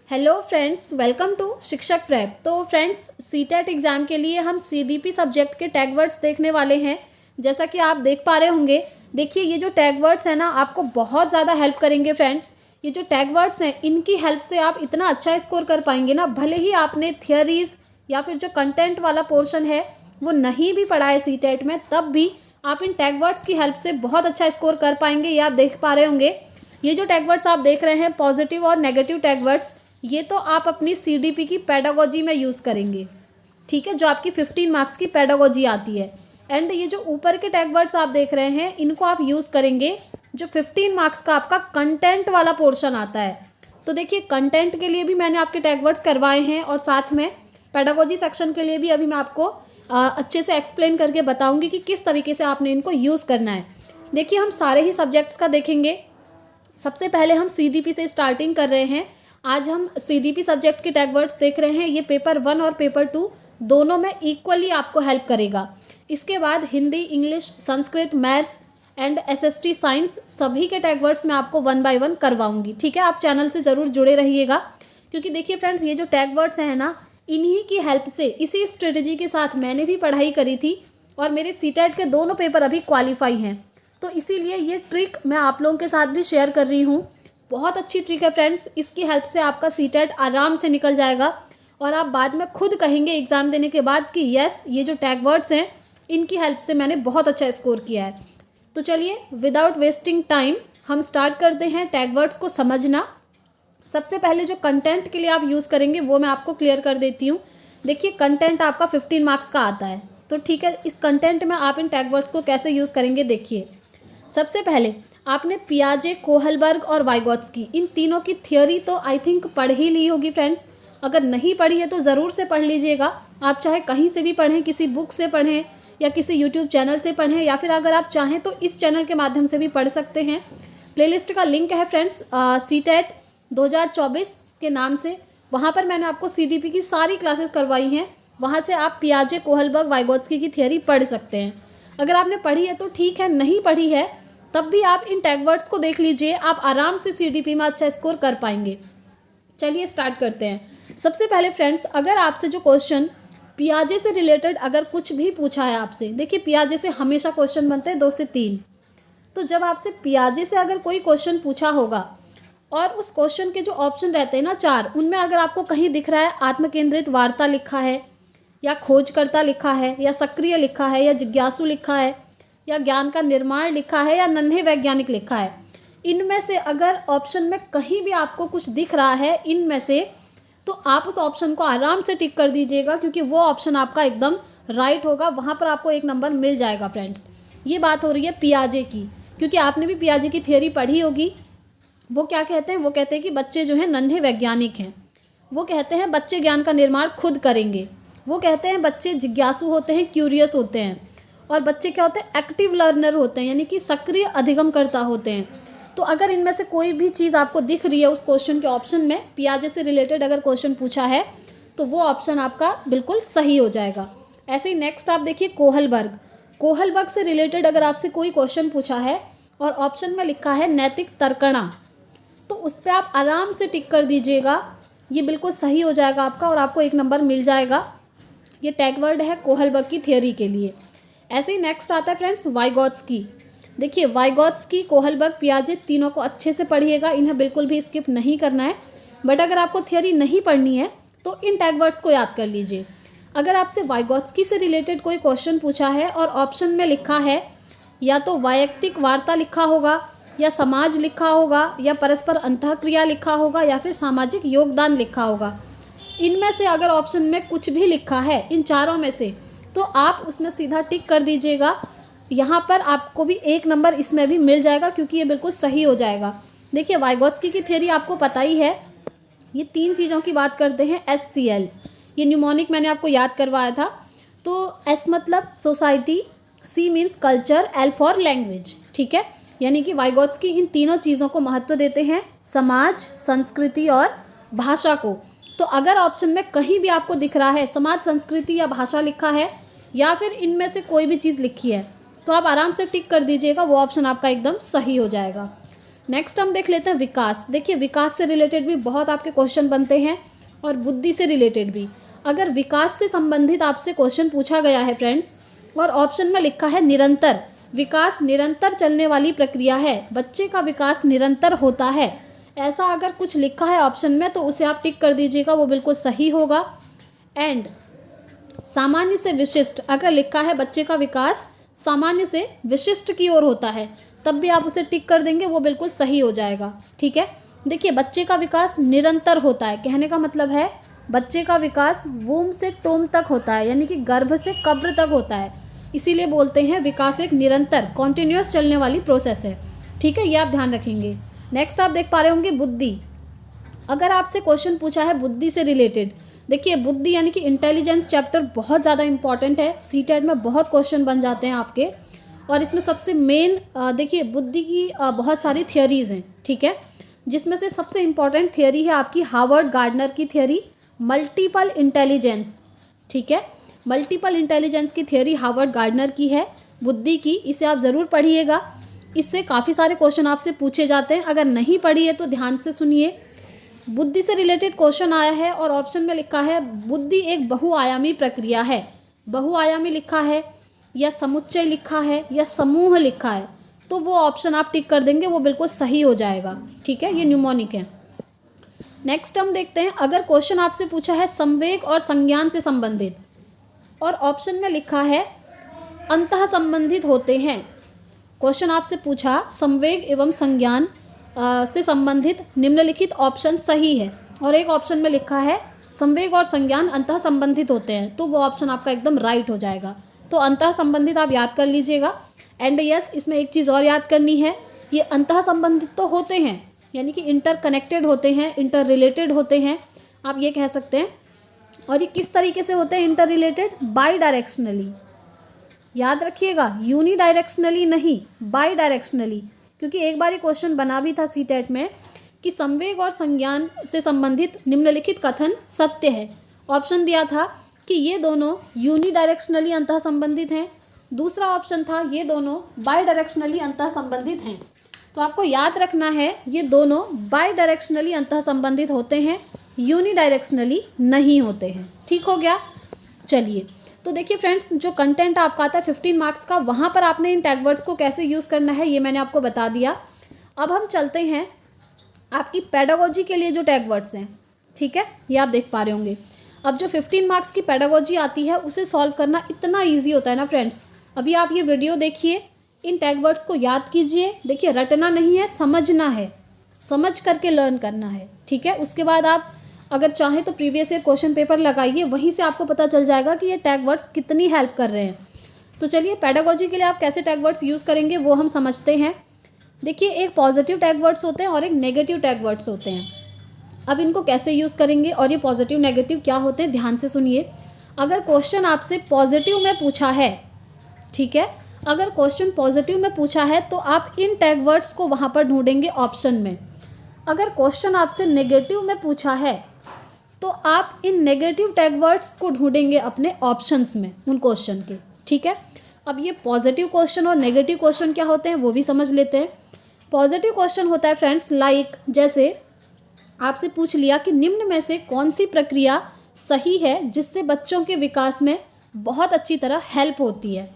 Hello friends, welcome to शिक्षक prep. तो friends, CTET exam के लिए हम सीडीपी सब्जेक्ट के टैग वर्ड्स देखने वाले हैं। जैसा कि आप देख पा रहे होंगे, देखिए ये जो टैग वर्ड्स हैं ना, आपको बहुत ज़्यादा हेल्प करेंगे फ्रेंड्स। ये जो टैग वर्ड्स हैं, इनकी हेल्प से आप इतना अच्छा स्कोर कर पाएंगे ना, भले ही आपने थियरीज़ या फिर जो कंटेंट वाला पोर्शन है वो नहीं भी पढ़ा है सीटेट में, तब भी आप इन टैग वर्ड्स की हेल्प से बहुत अच्छा स्कोर कर पाएंगे। ये आप देख पा रहे होंगे, ये जो टैग वर्ड्स आप देख रहे हैं, पॉजिटिव और नेगेटिव टैग वर्ड्स, ये तो आप अपनी सीडीपी की पेडागोजी में यूज़ करेंगे, ठीक है, जो आपकी 15 मार्क्स की पेडागोजी आती है। एंड ये जो ऊपर के टैग वर्ड्स आप देख रहे हैं, इनको आप यूज़ करेंगे जो 15 मार्क्स का आपका कंटेंट वाला पोर्शन आता है। तो देखिए, कंटेंट के लिए भी मैंने आपके टैग वर्ड्स करवाए हैं और साथ में पेडागोजी सेक्शन के लिए भी अभी मैं आपको अच्छे से एक्सप्लेन करके बताऊंगी कि किस तरीके से आपने इनको यूज़ करना है। देखिए, हम सारे ही सब्जेक्ट्स का देखेंगे। सबसे पहले हम सीडीपी से स्टार्टिंग कर रहे हैं। आज हम सीडीपी सब्जेक्ट के टैग वर्ड्स देख रहे हैं। ये पेपर 1 और पेपर 2 दोनों में इक्वली आपको हेल्प करेगा। इसके बाद Hindi, English, Sanskrit, maths and SST science, सभी के टैग वर्ड्स मैं आपको 1 बाय 1 करवाऊंगी, ठीक है। आप चैनल से ज़रूर जुड़े रहिएगा, क्योंकि देखिए फ्रेंड्स, ये जो टैग वर्ड्स हैं ना, इन्हीं की हेल्प से, इसी स्ट्रेटजी के साथ मैंने भी पढ़ाई करी थी और मेरे सीटेट के दोनों पेपर अभी क्वालिफाई हैं। तो इसीलिए ये ट्रिक मैं आप लोगों के साथ भी शेयर कर रही हूँ। बहुत अच्छी ट्रिक है फ्रेंड्स, इसकी हेल्प से आपका सीटेट आराम से निकल जाएगा और आप बाद में खुद कहेंगे एग्ज़ाम देने के बाद कि यस, ये जो टैग वर्ड्स हैं, इनकी हेल्प से मैंने बहुत अच्छा स्कोर किया है। तो चलिए, विदाउट वेस्टिंग टाइम हम स्टार्ट करते हैं टैग वर्ड्स को समझना। सबसे पहले जो कंटेंट के लिए आप यूज़ करेंगे वो मैं आपको क्लियर कर देती हूँ। देखिए, कंटेंट आपका 15 मार्क्स का आता है, तो ठीक है, इस कंटेंट में आप इन टैग वर्ड्स को कैसे यूज़ करेंगे देखिए। सबसे पहले आपने पियाजे, कोहलबर्ग और वाइगोत्स्की, इन तीनों की थियोरी तो आई थिंक पढ़ ही ली होगी फ्रेंड्स। अगर नहीं पढ़ी है तो ज़रूर से पढ़ लीजिएगा। आप चाहे कहीं से भी पढ़ें, किसी बुक से पढ़ें या किसी यूट्यूब चैनल से पढ़ें, या फिर अगर आप चाहें तो इस चैनल के माध्यम से भी पढ़ सकते हैं। प्लेलिस्ट का लिंक है फ्रेंड्स सीटेट 2024 के नाम से, वहाँ पर मैंने आपको सीडीपी की सारी क्लासेस करवाई हैं। वहाँ से आप पियाजे, कोहलबर्ग, वाइगोत्स्की की थियोरी पढ़ सकते हैं। अगर आपने पढ़ी है तो ठीक है, नहीं पढ़ी है तब भी आप इन टैग वर्ड्स को देख लीजिए, आप आराम से सीडीपी में अच्छा स्कोर कर पाएंगे। चलिए स्टार्ट करते हैं। सबसे पहले फ्रेंड्स, अगर आपसे जो क्वेश्चन पियाजे से रिलेटेड अगर कुछ भी पूछा है आपसे, देखिए पियाजे से हमेशा क्वेश्चन बनते हैं 2 से 3। तो जब आपसे पियाजे से अगर कोई क्वेश्चन पूछा होगा और उस क्वेश्चन के जो ऑप्शन रहते हैं ना 4, उनमें अगर आपको कहीं दिख रहा है आत्मकेंद्रित वार्ता लिखा है, या खोजकर्ता लिखा है, या सक्रिय लिखा है, या जिज्ञासु लिखा है, या ज्ञान का निर्माण लिखा है, या नन्हे वैज्ञानिक लिखा है, इनमें से अगर ऑप्शन में कहीं भी आपको कुछ दिख रहा है इनमें से, तो आप उस ऑप्शन को आराम से टिक कर दीजिएगा, क्योंकि वो ऑप्शन आपका एकदम राइट होगा। वहाँ पर आपको 1 नंबर मिल जाएगा फ्रेंड्स। ये बात हो रही है पियाजे की, क्योंकि आपने भी पियाजे की थियोरी पढ़ी होगी। वो क्या कहते हैं, वो कहते हैं कि बच्चे जो हैं नन्हे वैज्ञानिक हैं। वो कहते हैं बच्चे ज्ञान का निर्माण खुद करेंगे। वो कहते हैं बच्चे जिज्ञासु होते हैं, क्यूरियस होते हैं। और बच्चे क्या होते हैं, एक्टिव लर्नर होते हैं, यानी कि सक्रिय अधिगमकर्ता होते हैं। तो अगर इनमें से कोई भी चीज़ आपको दिख रही है उस क्वेश्चन के ऑप्शन में, पियाजे से रिलेटेड अगर क्वेश्चन पूछा है, तो वो ऑप्शन आपका बिल्कुल सही हो जाएगा। ऐसे ही नेक्स्ट आप देखिए कोहलबर्ग। कोहलबर्ग से रिलेटेड अगर आपसे कोई क्वेश्चन पूछा है और ऑप्शन में लिखा है नैतिक तर्कणा, तो उस पर आप आराम से टिक कर दीजिएगा। ये बिल्कुल सही हो जाएगा आपका और आपको 1 नंबर मिल जाएगा। ये टैग वर्ड है कोहलबर्ग की थियोरी के लिए। ऐसे ही नेक्स्ट आता है फ्रेंड्स वाइगोत्स्की। देखिए, वाइगोत्स्की, कोहलबर्ग, पियाजे, तीनों को अच्छे से पढ़िएगा, इन्हें बिल्कुल भी स्किप नहीं करना है। बट अगर आपको थियोरी नहीं पढ़नी है तो इन टैग वर्ड्स को याद कर लीजिए। अगर आपसे वाइगोत्स्की से रिलेटेड कोई क्वेश्चन पूछा है और ऑप्शन में लिखा है या तो वैयक्तिक वार्ता लिखा होगा, या समाज लिखा होगा, या परस्पर अंतःक्रिया लिखा होगा, या फिर सामाजिक योगदान लिखा होगा, इनमें से अगर ऑप्शन में कुछ भी लिखा है इन चारों में से, तो आप उसमें सीधा टिक कर दीजिएगा। यहाँ पर आपको भी 1 नंबर इसमें भी मिल जाएगा, क्योंकि ये बिल्कुल सही हो जाएगा। देखिए, वाइगोत्स्की की थियोरी आपको पता ही है। ये 3 चीज़ों की बात करते हैं। SCL, ये न्यूमोनिक मैंने आपको याद करवाया था। तो S मतलब society, C means culture, L for language, ठीक है। यानी कि वाइगोत्स्की इन तीनों चीज़ों को महत्व देते हैं, समाज, संस्कृति और भाषा को। तो अगर ऑप्शन में कहीं भी आपको दिख रहा है समाज, संस्कृति या भाषा लिखा है, या फिर इनमें से कोई भी चीज़ लिखी है, तो आप आराम से टिक कर दीजिएगा, वो ऑप्शन आपका एकदम सही हो जाएगा। नेक्स्ट हम देख लेते हैं विकास। देखिए विकास से रिलेटेड भी बहुत आपके क्वेश्चन बनते हैं और बुद्धि से रिलेटेड भी। अगर विकास से संबंधित आपसे क्वेश्चन पूछा गया है फ्रेंड्स और ऑप्शन में लिखा है निरंतर, विकास निरंतर चलने वाली प्रक्रिया है, बच्चे का विकास निरंतर होता है, ऐसा अगर कुछ लिखा है ऑप्शन में तो उसे आप टिक कर दीजिएगा, वो बिल्कुल सही होगा। एंड सामान्य से विशिष्ट अगर लिखा है बच्चे का विकास सामान्य से विशिष्ट की ओर होता है, तब भी आप उसे टिक कर देंगे, वो बिल्कुल सही हो जाएगा। ठीक है, देखिए बच्चे का विकास निरंतर होता है, कहने का मतलब है बच्चे का विकास वूम से टोम तक होता है, यानी कि गर्भ से कब्र तक होता है, इसीलिए बोलते हैं विकास एक निरंतर कॉन्टिन्यूअस चलने वाली प्रोसेस है। ठीक है, ये आप ध्यान रखेंगे। नेक्स्ट आप देख पा रहे होंगे बुद्धि। अगर आपसे क्वेश्चन पूछा है बुद्धि से रिलेटेड, देखिए बुद्धि यानी कि इंटेलिजेंस चैप्टर बहुत ज़्यादा इंपॉर्टेंट है, सीटेट में बहुत क्वेश्चन बन जाते हैं आपके, और इसमें सबसे मेन देखिए बुद्धि की बहुत सारी थियोरीज हैं। ठीक है, जिसमें से सबसे इम्पॉर्टेंट थियोरी है आपकी हार्वर्ड गार्डनर की थियोरी मल्टीपल इंटेलिजेंस। ठीक है, मल्टीपल इंटेलिजेंस की थियोरी हार्वर्ड गार्डनर की है बुद्धि की, इसे आप ज़रूर पढ़िएगा, इससे काफ़ी सारे क्वेश्चन आपसे पूछे जाते हैं। अगर नहीं पढ़ी है तो ध्यान से सुनिए। बुद्धि से रिलेटेड क्वेश्चन आया है और ऑप्शन में लिखा है बुद्धि एक बहुआयामी प्रक्रिया है, बहुआयामी लिखा है या समुच्चय लिखा है या समूह लिखा है, तो वो ऑप्शन आप टिक कर देंगे, वो बिल्कुल सही हो जाएगा। ठीक है, ये न्यूमोनिक है। नेक्स्ट हम देखते हैं, अगर क्वेश्चन आपसे पूछा है संवेग और संज्ञान से संबंधित और ऑप्शन में लिखा है अंतः संबंधित होते हैं, क्वेश्चन आपसे पूछा संवेग एवं संज्ञान से संबंधित निम्नलिखित ऑप्शन सही है और एक ऑप्शन में लिखा है संवेग और संज्ञान अंतः संबंधित होते हैं, तो वो ऑप्शन आपका एकदम राइट हो जाएगा। तो अंतः संबंधित आप याद कर लीजिएगा। एंड यस, इसमें एक चीज़ और याद करनी है, ये अंतः संबंधित तो होते हैं यानी कि इंटर कनेक्टेड होते हैं, इंटर रिलेटेड होते हैं, आप ये कह सकते हैं। और ये किस तरीके से होते हैं इंटर रिलेटेड? बाई डायरेक्शनली, याद रखिएगा, यूनी डायरेक्शनली नहीं, बाई डायरेक्शनली, क्योंकि एक बार ये क्वेश्चन बना भी था सीटेट में कि संवेग और संज्ञान से संबंधित निम्नलिखित कथन सत्य है। ऑप्शन दिया था कि ये दोनों यूनी डायरेक्शनली अंतः संबंधित हैं, दूसरा ऑप्शन था ये दोनों बाई डायरेक्शनली अंतः संबंधित हैं। तो आपको याद रखना है ये दोनों बाई डायरेक्शनली अंतः संबंधित होते हैं, यूनी डायरेक्शनली नहीं होते हैं। ठीक हो गया, चलिए। तो देखिए फ्रेंड्स, जो कंटेंट आपका आता है 15 मार्क्स का, वहाँ पर आपने इन टैग वर्ड्स को कैसे यूज़ करना है ये मैंने आपको बता दिया। अब हम चलते हैं आपकी पेडागोजी के लिए जो टैग वर्ड्स हैं। ठीक है, ये आप देख पा रहे होंगे। अब जो 15 मार्क्स की पेडागोजी आती है उसे सॉल्व करना इतना ईजी होता है ना फ्रेंड्स। अभी आप ये वीडियो देखिए, इन टैग वर्ड्स को याद कीजिए। देखिए रटना नहीं है, समझना है, समझ करके लर्न करना है। ठीक है, उसके बाद आप अगर चाहें तो प्रीवियस ईयर क्वेश्चन पेपर लगाइए, वहीं से आपको पता चल जाएगा कि ये टैग वर्ड्स कितनी हेल्प कर रहे हैं। तो चलिए, पेडागोजी के लिए आप कैसे टैग वर्ड्स यूज़ करेंगे वो हम समझते हैं। देखिए, एक पॉजिटिव टैग वर्ड्स होते हैं और एक नेगेटिव टैग वर्ड्स होते हैं। अब इनको कैसे यूज़ करेंगे और ये पॉजिटिव नेगेटिव क्या होते हैं, ध्यान से सुनिए। अगर क्वेश्चन आपसे पॉजिटिव में पूछा है, ठीक है, अगर क्वेश्चन पॉजिटिव में पूछा है तो आप इन टैग वर्ड्स को वहाँ पर ढूंढेंगे ऑप्शन में। अगर क्वेश्चन आपसे नेगेटिव में पूछा है तो आप इन नेगेटिव टैग वर्ड्स को ढूंढेंगे अपने ऑप्शंस में उन क्वेश्चन के। ठीक है, अब ये पॉजिटिव क्वेश्चन और नेगेटिव क्वेश्चन क्या होते हैं वो भी समझ लेते हैं। पॉजिटिव क्वेश्चन होता है फ्रेंड्स लाइक, जैसे आपसे पूछ लिया कि निम्न में से कौन सी प्रक्रिया सही है जिससे बच्चों के विकास में बहुत अच्छी तरह हेल्प होती है,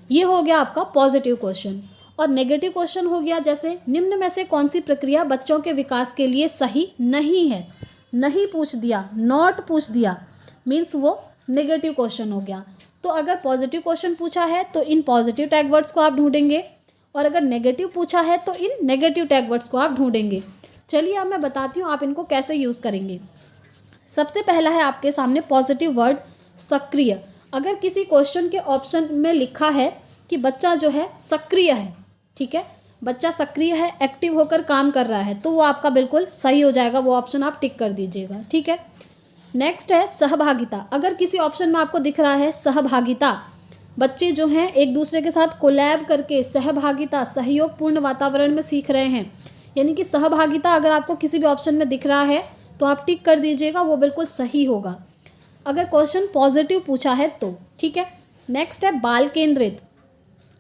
ये हो गया आपका पॉजिटिव क्वेश्चन। और नेगेटिव क्वेश्चन हो गया जैसे निम्न में से कौन सी प्रक्रिया बच्चों के विकास के लिए सही नहीं है, नहीं पूछ दिया, नॉट पूछ दिया, मीन्स वो नेगेटिव क्वेश्चन हो गया। तो अगर पॉजिटिव क्वेश्चन पूछा है तो इन पॉजिटिव टैग वर्ड्स को आप ढूंढेंगे और अगर नेगेटिव पूछा है तो इन नेगेटिव टैग वर्ड्स को आप ढूंढेंगे। चलिए अब मैं बताती हूँ आप इनको कैसे यूज़ करेंगे। सबसे पहला है आपके सामने पॉजिटिव वर्ड सक्रिय। अगर किसी क्वेश्चन के ऑप्शन में लिखा है कि बच्चा जो है सक्रिय है, ठीक है, बच्चा सक्रिय है, एक्टिव होकर काम कर रहा है, तो वो आपका बिल्कुल सही हो जाएगा, वो ऑप्शन आप टिक कर दीजिएगा। ठीक है, नेक्स्ट है सहभागिता। अगर किसी ऑप्शन में आपको दिख रहा है सहभागिता, बच्चे जो हैं एक दूसरे के साथ कोलैब करके सहभागिता, सहयोगपूर्ण वातावरण में सीख रहे हैं, यानी कि सहभागिता अगर आपको किसी भी ऑप्शन में दिख रहा है तो आप टिक कर दीजिएगा, वो बिल्कुल सही होगा अगर क्वेश्चन पॉजिटिव पूछा है तो। ठीक है, नेक्स्ट है बाल केंद्रित।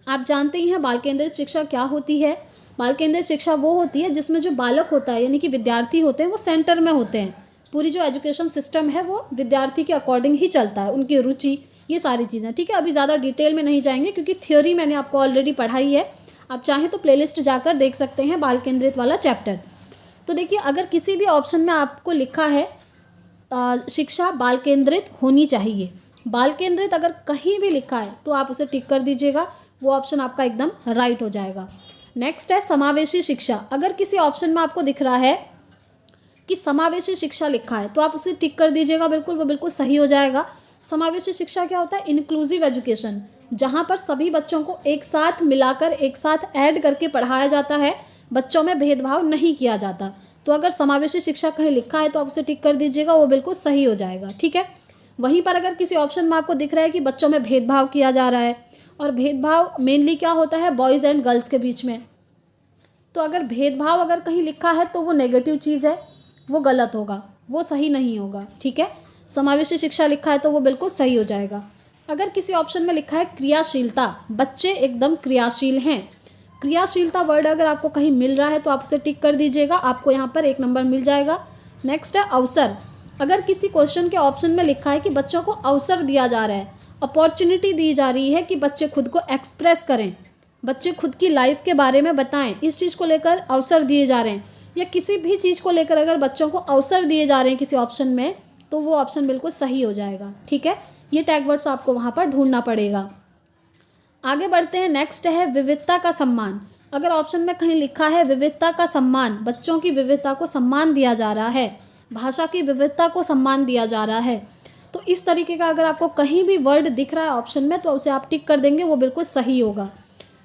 आप जानते ही हैं बाल केंद्रित शिक्षा क्या होती है। बाल केंद्रित शिक्षा वो होती है जिसमें जो बालक होता है यानी कि विद्यार्थी होते हैं वो सेंटर में होते हैं। पूरी जो एजुकेशन सिस्टम है वो विद्यार्थी के अकॉर्डिंग ही चलता है, उनकी रुचि, ये सारी चीज़ें। ठीक है, अभी ज़्यादा डिटेल में नहीं जाएंगे क्योंकि थ्योरी मैंने आपको ऑलरेडी पढ़ाई है। आप चाहें तो प्लेलिस्ट जाकर देख सकते हैं बाल केंद्रित वाला चैप्टर। तो देखिए, अगर किसी भी ऑप्शन में आपको लिखा है शिक्षा बाल केंद्रित होनी चाहिए, बाल केंद्रित अगर कहीं भी लिखा है तो आप उसे टिक कर दीजिएगा, वो ऑप्शन आपका एकदम राइट हो जाएगा। नेक्स्ट है समावेशी शिक्षा। अगर किसी ऑप्शन में आपको दिख रहा है कि समावेशी शिक्षा लिखा है तो आप उसे टिक कर दीजिएगा, बिल्कुल वो बिल्कुल सही हो जाएगा। समावेशी शिक्षा क्या होता है? इंक्लूसिव एजुकेशन, जहाँ पर सभी बच्चों को एक साथ मिलाकर, एक साथ ऐड करके पढ़ाया जाता है, बच्चों में भेदभाव नहीं किया जाता। तो अगर समावेशी शिक्षा कहीं लिखा है तो आप उसे टिक कर दीजिएगा, वो बिल्कुल सही हो जाएगा। ठीक है, वहीं पर अगर किसी ऑप्शन में आपको दिख रहा है कि बच्चों में भेदभाव किया जा रहा है, और भेदभाव मेनली क्या होता है? बॉयज़ एंड गर्ल्स के बीच में। तो अगर भेदभाव अगर कहीं लिखा है तो वो नेगेटिव चीज़ है, वो गलत होगा, वो सही नहीं होगा। ठीक है, समावेशी शिक्षा लिखा है तो वो बिल्कुल सही हो जाएगा। अगर किसी ऑप्शन में लिखा है क्रियाशीलता, बच्चे एकदम क्रियाशील हैं, क्रियाशीलता वर्ड अगर आपको कहीं मिल रहा है तो आप उसे टिक कर दीजिएगा, आपको यहाँ पर 1 नंबर मिल जाएगा। नेक्स्ट है अवसर। अगर किसी क्वेश्चन के ऑप्शन में लिखा है कि बच्चों को अवसर दिया जा रहा है, अपॉर्चुनिटी दी जा रही है कि बच्चे खुद को एक्सप्रेस करें, बच्चे खुद की लाइफ के बारे में बताएं, इस चीज़ को लेकर अवसर दिए जा रहे हैं, या किसी भी चीज़ को लेकर अगर बच्चों को अवसर दिए जा रहे हैं किसी ऑप्शन में, तो वो ऑप्शन बिल्कुल सही हो जाएगा। ठीक है, ये टैग वर्ड्स आपको वहाँ पर ढूंढना पड़ेगा। आगे बढ़ते हैं। नेक्स्ट है विविधता का सम्मान। अगर ऑप्शन में कहीं लिखा है विविधता का सम्मान, बच्चों की विविधता को सम्मान दिया जा रहा है, भाषा की विविधता को सम्मान दिया जा रहा है, तो इस तरीके का अगर आपको कहीं भी वर्ड दिख रहा है ऑप्शन में तो उसे आप टिक कर देंगे, वो बिल्कुल सही होगा।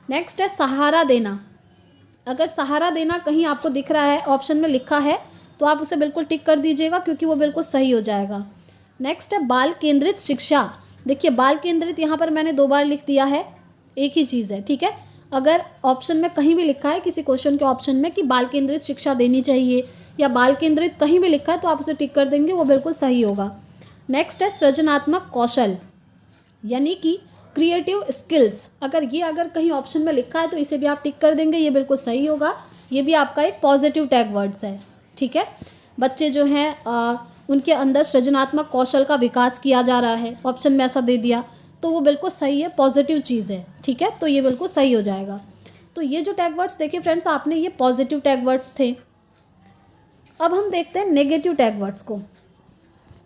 नेक्स्ट है सहारा देना। अगर सहारा देना कहीं आपको दिख रहा है ऑप्शन में लिखा है तो आप उसे बिल्कुल टिक कर दीजिएगा, क्योंकि वो बिल्कुल सही हो जाएगा। नेक्स्ट है बाल केंद्रित शिक्षा। देखिए, बाल केंद्रित यहाँ पर मैंने 2 बार लिख दिया है, एक ही चीज़ है। ठीक है, अगर ऑप्शन में कहीं भी लिखा है किसी क्वेश्चन के ऑप्शन में कि बाल केंद्रित शिक्षा देनी चाहिए या बाल केंद्रित कहीं भी लिखा है तो आप उसे टिक कर देंगे, वो बिल्कुल सही होगा। नेक्स्ट है सृजनात्मक कौशल, यानी कि क्रिएटिव स्किल्स। अगर कहीं ऑप्शन में लिखा है तो इसे भी आप टिक कर देंगे, ये बिल्कुल सही होगा। ये भी आपका एक पॉजिटिव टैग वर्ड्स है। ठीक है, बच्चे जो हैं उनके अंदर सृजनात्मक कौशल का विकास किया जा रहा है, ऑप्शन में ऐसा दे दिया तो वो बिल्कुल सही है, पॉजिटिव चीज़ है। ठीक है, तो ये बिल्कुल सही हो जाएगा। तो ये जो टैग वर्ड्स देखिए फ्रेंड्स आपने, ये पॉजिटिव टैग वर्ड्स थे। अब हम देखते हैं नेगेटिव टैग वर्ड्स को।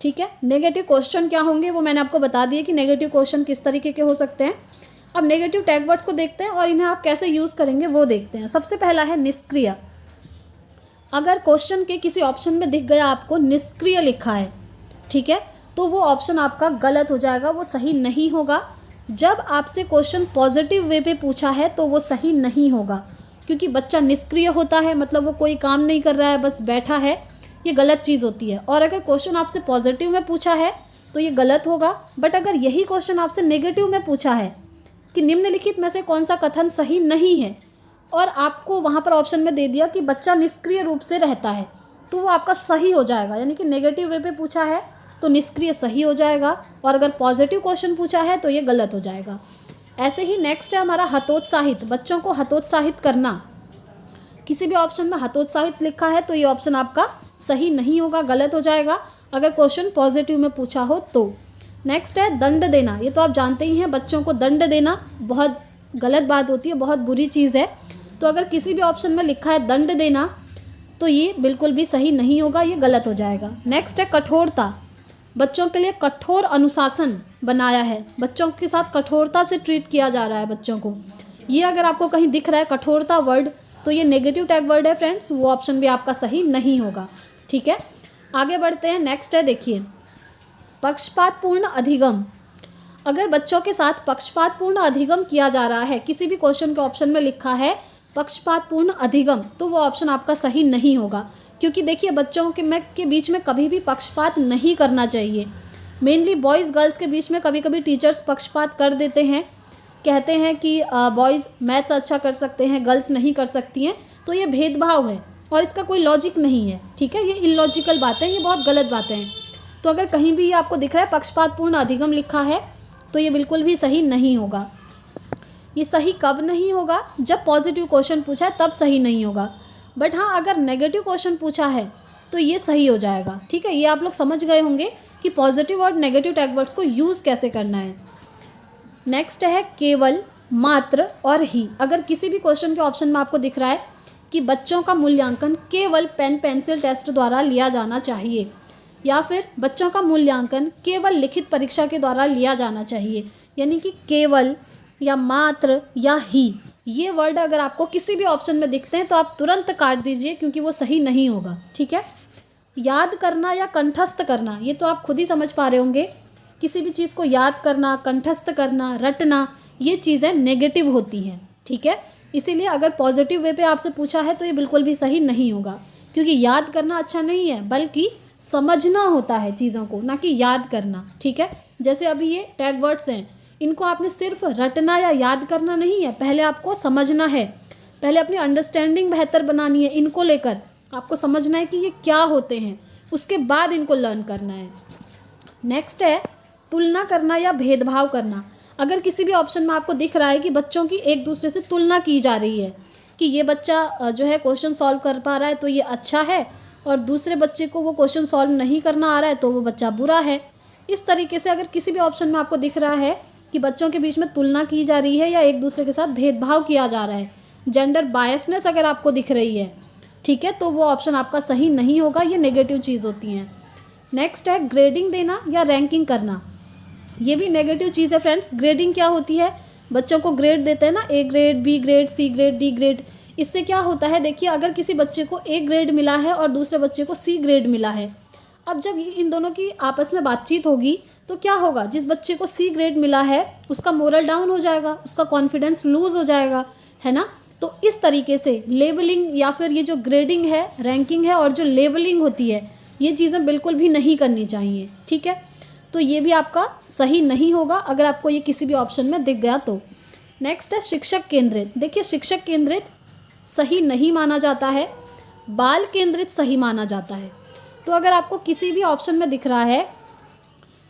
ठीक है, नेगेटिव क्वेश्चन क्या होंगे वो मैंने आपको बता दिया कि नेगेटिव क्वेश्चन किस तरीके के हो सकते हैं। अब नेगेटिव टैग वर्ड्स को देखते हैं और इन्हें आप कैसे यूज़ करेंगे वो देखते हैं। सबसे पहला है निष्क्रिय। अगर क्वेश्चन के किसी ऑप्शन में दिख गया आपको निष्क्रिय लिखा है, ठीक है, तो वो ऑप्शन आपका गलत हो जाएगा, वो सही नहीं होगा। जब आपसे क्वेश्चन पॉजिटिव वे पे पूछा है तो वो सही नहीं होगा, क्योंकि बच्चा निष्क्रिय होता है, मतलब वो कोई काम नहीं कर रहा है, बस बैठा है, ये गलत चीज़ होती है। और अगर क्वेश्चन आपसे पॉजिटिव में पूछा है तो ये गलत होगा। बट अगर यही क्वेश्चन आपसे नेगेटिव में पूछा है कि निम्नलिखित में से कौन सा कथन सही नहीं है, और आपको वहाँ पर ऑप्शन में दे दिया कि बच्चा निष्क्रिय रूप से रहता है, तो वो आपका सही हो जाएगा। यानी कि नेगेटिव वे पे पूछा है तो निष्क्रिय सही हो जाएगा, और अगर पॉजिटिव क्वेश्चन पूछा है तो ये गलत हो जाएगा। ऐसे ही नेक्स्ट है हमारा हतोत्साहित। बच्चों को हतोत्साहित करना, किसी भी ऑप्शन में हतोत्साहित लिखा है तो ये ऑप्शन आपका सही नहीं होगा, गलत हो जाएगा अगर क्वेश्चन पॉजिटिव में पूछा हो तो। नेक्स्ट है दंड देना। ये तो आप जानते ही हैं, बच्चों को दंड देना बहुत गलत बात होती है, बहुत बुरी चीज़ है। तो अगर किसी भी ऑप्शन में लिखा है दंड देना तो ये बिल्कुल भी सही नहीं होगा, ये गलत हो जाएगा। नेक्स्ट है कठोरता। बच्चों के लिए कठोर अनुशासन बनाया है, बच्चों के साथ कठोरता से ट्रीट किया जा रहा है बच्चों को। ये अगर आपको कहीं दिख रहा है कठोरता वर्ड तो ये नेगेटिव टैग वर्ड है फ्रेंड्स, वो ऑप्शन भी आपका सही नहीं होगा। ठीक है, आगे बढ़ते हैं। नेक्स्ट है देखिए पक्षपातपूर्ण अधिगम। अगर बच्चों के साथ पक्षपातपूर्ण अधिगम किया जा रहा है, किसी भी क्वेश्चन के ऑप्शन में लिखा है पक्षपातपूर्ण अधिगम, तो वो ऑप्शन आपका सही नहीं होगा, क्योंकि देखिए बच्चों के बीच में कभी भी पक्षपात नहीं करना चाहिए। मेनली बॉयज़ गर्ल्स के बीच में कभी कभी टीचर्स पक्षपात कर देते हैं, कहते हैं कि बॉयज़ मैथ्स अच्छा कर सकते हैं, गर्ल्स नहीं कर सकती हैं, तो ये भेदभाव है और इसका कोई लॉजिक नहीं है। ठीक है, ये इलॉजिकल बातें, ये बहुत गलत बातें हैं। तो अगर कहीं भी ये आपको दिख रहा है पक्षपातपूर्ण अधिगम लिखा है तो ये बिल्कुल भी सही नहीं होगा। ये सही कब नहीं होगा? जब पॉजिटिव क्वेश्चन पूछा है तब सही नहीं होगा। बट हाँ, अगर नेगेटिव क्वेश्चन पूछा है तो ये सही हो जाएगा। ठीक है, ये आप लोग समझ गए होंगे कि पॉजिटिव और नेगेटिव टैग वर्ड्स को यूज़ कैसे करना है। नेक्स्ट है केवल, मात्र और ही। अगर किसी भी क्वेश्चन के ऑप्शन में आपको दिख रहा है कि बच्चों का मूल्यांकन केवल पेन पेंसिल टेस्ट द्वारा लिया जाना चाहिए, या फिर बच्चों का मूल्यांकन केवल लिखित परीक्षा के द्वारा लिया जाना चाहिए, यानी कि केवल या मात्र या ही, ये वर्ड अगर आपको किसी भी ऑप्शन में दिखते हैं तो आप तुरंत काट दीजिए, क्योंकि वो सही नहीं होगा। ठीक है, याद करना या कंठस्थ करना, ये तो आप खुद ही समझ पा रहे होंगे। किसी भी चीज़ को याद करना, कंठस्थ करना, रटना, ये चीज़ें नेगेटिव होती हैं। ठीक है, इसीलिए अगर पॉजिटिव वे पे आपसे पूछा है तो ये बिल्कुल भी सही नहीं होगा, क्योंकि याद करना अच्छा नहीं है, बल्कि समझना होता है चीज़ों को, ना कि याद करना। ठीक है, जैसे अभी ये टैग वर्ड्स हैं, इनको आपने सिर्फ रटना या याद करना नहीं है, पहले आपको समझना है, पहले अपनी अंडरस्टैंडिंग बेहतर बनानी है। इनको लेकर आपको समझना है कि ये क्या होते हैं, उसके बाद इनको लर्न करना है। नेक्स्ट है तुलना करना या भेदभाव करना। अगर किसी भी ऑप्शन में आपको दिख रहा है कि बच्चों की एक दूसरे से तुलना की जा रही है कि ये बच्चा जो है क्वेश्चन सॉल्व कर पा रहा है तो ये अच्छा है, और दूसरे बच्चे को वो क्वेश्चन सॉल्व नहीं करना आ रहा है तो वो बच्चा बुरा है, इस तरीके से अगर किसी भी ऑप्शन में आपको दिख रहा है कि बच्चों के बीच में तुलना की जा रही है या एक दूसरे के साथ भेदभाव किया जा रहा है, जेंडर बायसनेस अगर आपको दिख रही है, ठीक है, तो वो ऑप्शन आपका सही नहीं होगा, ये नेगेटिव चीज़ होती हैं। नेक्स्ट है ग्रेडिंग देना या रैंकिंग करना, ये भी नेगेटिव चीज़ है फ्रेंड्स। ग्रेडिंग क्या होती है? बच्चों को ग्रेड देते हैं ना, A grade, B grade, C grade, D grade. इससे क्या होता है, देखिए अगर किसी बच्चे को ए ग्रेड मिला है और दूसरे बच्चे को सी ग्रेड मिला है, अब जब इन दोनों की आपस में बातचीत होगी तो क्या होगा, जिस बच्चे को सी ग्रेड मिला है उसका मोरल डाउन हो जाएगा, उसका कॉन्फिडेंस लूज हो जाएगा, है ना। तो इस तरीके से लेबलिंग या फिर ये जो ग्रेडिंग है, रैंकिंग है और जो लेबलिंग होती है, ये चीज़ें बिल्कुल भी नहीं करनी चाहिए। ठीक है, तो ये भी आपका सही नहीं होगा अगर आपको ये किसी भी ऑप्शन में दिख गया तो। नेक्स्ट है शिक्षक केंद्रित। देखिए शिक्षक केंद्रित सही नहीं माना जाता है, बाल केंद्रित सही माना जाता है। तो अगर आपको किसी भी ऑप्शन में दिख रहा है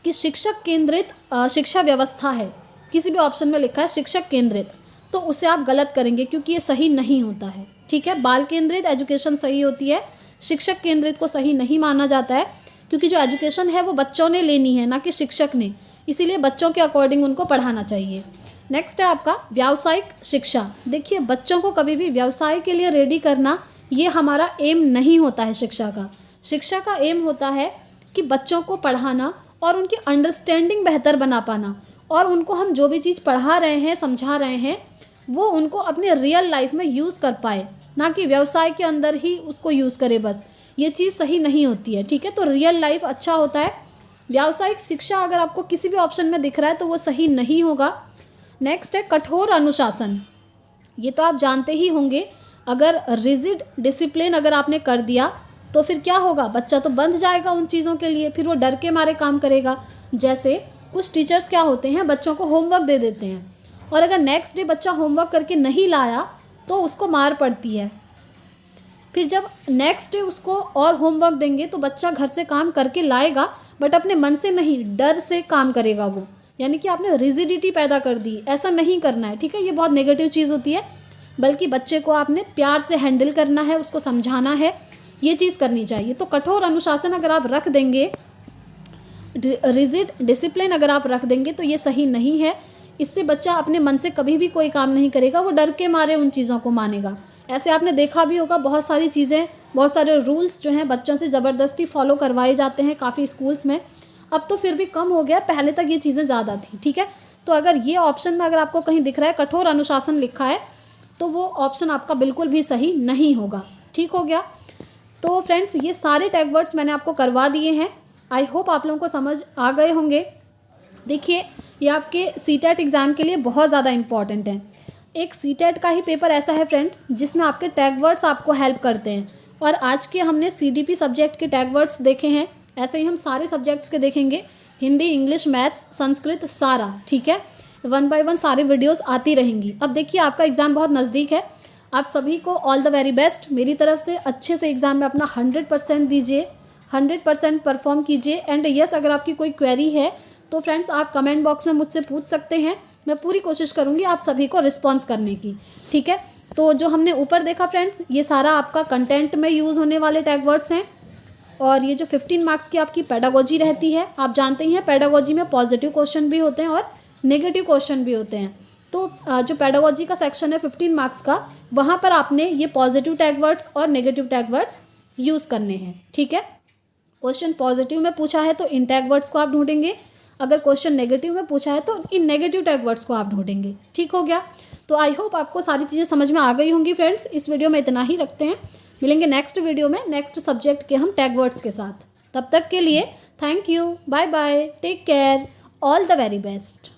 कि शिक्षक केंद्रित शिक्षा व्यवस्था है, किसी भी ऑप्शन में लिखा है शिक्षक केंद्रित, तो उसे आप गलत करेंगे क्योंकि ये सही नहीं होता है। ठीक है, बाल केंद्रित एजुकेशन सही होती है, शिक्षक केंद्रित को सही नहीं माना जाता है, क्योंकि जो एजुकेशन है वो बच्चों ने लेनी है, ना कि शिक्षक ने, इसीलिए बच्चों के अकॉर्डिंग उनको पढ़ाना चाहिए। नेक्स्ट है आपका व्यावसायिक शिक्षा। देखिए बच्चों को कभी भी व्यवसाय के लिए रेडी करना, ये हमारा एम नहीं होता है शिक्षा का। शिक्षा का एम होता है कि बच्चों को पढ़ाना और उनकी अंडरस्टैंडिंग बेहतर बना पाना, और उनको हम जो भी चीज़ पढ़ा रहे हैं, समझा रहे हैं, वो उनको अपने रियल लाइफ में यूज़ कर पाए, ना कि व्यवसाय के अंदर ही उसको यूज़ करे बस। ये चीज़ सही नहीं होती है। ठीक है, तो रियल लाइफ अच्छा होता है। व्यावसायिक शिक्षा अगर आपको किसी भी ऑप्शन में दिख रहा है तो वो सही नहीं होगा। नेक्स्ट है कठोर अनुशासन। ये तो आप जानते ही होंगे, अगर रिजिड डिसिप्लिन अगर आपने कर दिया तो फिर क्या होगा, बच्चा तो बंध जाएगा उन चीज़ों के लिए, फिर वो डर के मारे काम करेगा। जैसे कुछ टीचर्स क्या होते हैं, बच्चों को होमवर्क दे देते हैं और अगर नेक्स्ट डे बच्चा होमवर्क करके नहीं लाया तो उसको मार पड़ती है। फिर जब नेक्स्ट डे उसको और होमवर्क देंगे तो बच्चा घर से काम करके लाएगा, बट अपने मन से नहीं, डर से काम करेगा वो, यानी कि आपने रिजिडिटी पैदा कर दी। ऐसा नहीं करना है। ठीक है, ये बहुत नेगेटिव चीज़ होती है, बल्कि बच्चे को आपने प्यार से हैंडल करना है, उसको समझाना है, ये चीज़ करनी चाहिए। तो कठोर अनुशासन अगर आप रख देंगे, रिजिड डिसिप्लिन अगर आप रख देंगे तो ये सही नहीं है। इससे बच्चा अपने मन से कभी भी कोई काम नहीं करेगा, वो डर के मारे उन चीज़ों को मानेगा। ऐसे आपने देखा भी होगा, बहुत सारी चीज़ें, बहुत सारे रूल्स जो हैं बच्चों से ज़बरदस्ती फॉलो करवाए जाते हैं काफ़ी स्कूल्स में। अब तो फिर भी कम हो गया, पहले तक ये चीज़ें ज़्यादा थी। ठीक है, तो अगर ये ऑप्शन में अगर आपको कहीं दिख रहा है कठोर अनुशासन लिखा है तो वो ऑप्शन आपका बिल्कुल भी सही नहीं होगा। ठीक हो गया। तो फ्रेंड्स, ये सारे टैग वर्ड्स मैंने आपको करवा दिए हैं। आई होप आप लोगों को समझ आ गए होंगे। देखिए ये आपके सीटेट एग्ज़ाम के लिए बहुत ज़्यादा इंपॉर्टेंट है। एक सीटेट का ही पेपर ऐसा है फ्रेंड्स जिसमें आपके टैग वर्ड्स आपको हेल्प करते हैं, और आज के हमने सीडीपी सब्जेक्ट के टैग वर्ड्स देखे हैं, ऐसे ही हम सारे सब्जेक्ट्स के देखेंगे, हिंदी, इंग्लिश, मैथ्स, संस्कृत, सारा। ठीक है, 1 बाय 1 सारे वीडियोस आती रहेंगी। अब देखिए आपका एग्ज़ाम बहुत नज़दीक है, आप सभी को ऑल द वेरी बेस्ट। मेरी तरफ से अच्छे से एग्ज़ाम में अपना 100% दीजिए, 100% परफॉर्म कीजिए। एंड यस, अगर आपकी कोई क्वेरी है तो फ्रेंड्स आप कमेंट बॉक्स में मुझसे पूछ सकते हैं, मैं पूरी कोशिश करूँगी आप सभी को रिस्पॉन्स करने की, ठीक है। तो जो हमने ऊपर देखा फ्रेंड्स, ये सारा आपका कंटेंट में यूज़ होने वाले टैग वर्ड्स हैं। और ये जो 15 मार्क्स की आपकी पेडागोजी रहती है, आप जानते ही हैं पेडागोजी में पॉजिटिव क्वेश्चन भी होते हैं और नेगेटिव क्वेश्चन भी होते हैं। तो जो पेडागोजी का सेक्शन है 15 मार्क्स का, वहाँ पर आपने ये पॉजिटिव टैग वर्ड्स और नेगेटिव टैग वर्ड्स यूज़ करने हैं, ठीक है। क्वेश्चन पॉजिटिव में पूछा है तो इन टैग वर्ड्स को आप ढूंढेंगे, अगर क्वेश्चन नेगेटिव में पूछा है तो इन नेगेटिव टैग वर्ड्स को आप ढूंढेंगे, ठीक हो गया। तो आई होप आपको सारी चीज़ें समझ में आ गई होंगी फ्रेंड्स। इस वीडियो में इतना ही रखते हैं, मिलेंगे नेक्स्ट वीडियो में नेक्स्ट सब्जेक्ट के हम टैग वर्ड्स के साथ। तब तक के लिए thank you, bye bye, take care, all the very best.